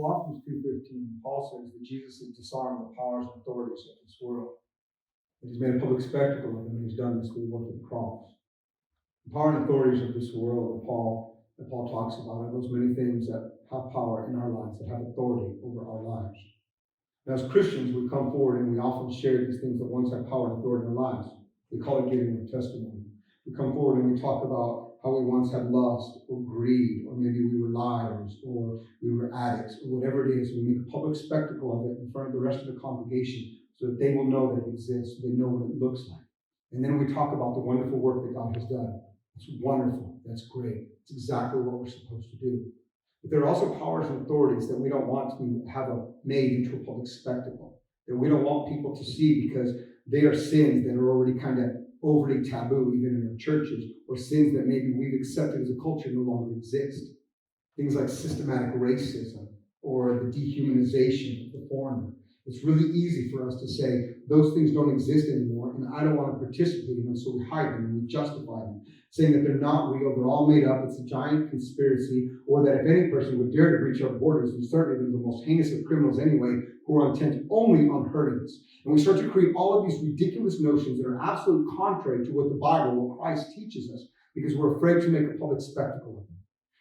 Colossians 2:15, Paul says that Jesus has disarmed the powers and authorities of this world. That he's made a public spectacle of them, and he's done this through the work of the cross. The power and authorities of this world that Paul talks about are those many things that have power in our lives, that have authority over our lives. And as Christians, we come forward and we often share these things that once have power and authority in our lives. We call it giving a testimony. We come forward and we talk about how we once had lust or greed, or maybe we were liars, or we were addicts, or whatever it is. We make a public spectacle of it in front of the rest of the congregation so that they will know that it exists, so they know what it looks like. And then we talk about the wonderful work that God has done. It's wonderful. That's great. It's exactly what we're supposed to do. But there are also powers and authorities that we don't want to have made into a public spectacle, that we don't want people to see because they are sins that are already kind of overly taboo, even in our churches, or sins that maybe we've accepted as a culture no longer exist. Things like systematic racism or the dehumanization of the foreigner. It's really easy for us to say those things don't exist anymore and I don't want to participate in them, so we hide them and we justify them, saying that they're not real, they're all made up, it's a giant conspiracy, or that if any person would dare to breach our borders, then certainly they're the most heinous of criminals anyway, who are intent only on hurting us. And we start to create all of these ridiculous notions that are absolutely contrary to what the Bible, what Christ teaches us, because we're afraid to make a public spectacle of them.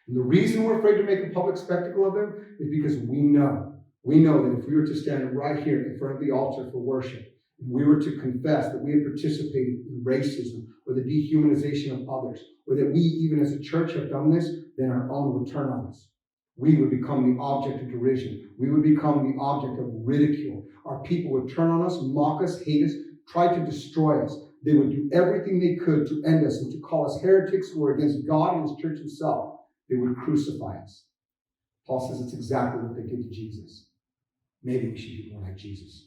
And the reason we're afraid to make a public spectacle of them is because we know that if we were to stand right here in front of the altar for worship, and we were to confess that we have participated in racism or the dehumanization of others, or that we, even as a church, have done this, then our own would turn on us. We would become the object of derision. We would become the object of ridicule. Our people would turn on us, mock us, hate us, try to destroy us. They would do everything they could to end us and to call us heretics who are against God and His church Himself. They would crucify us. Paul says it's exactly what they did to Jesus. Maybe we should be more like Jesus.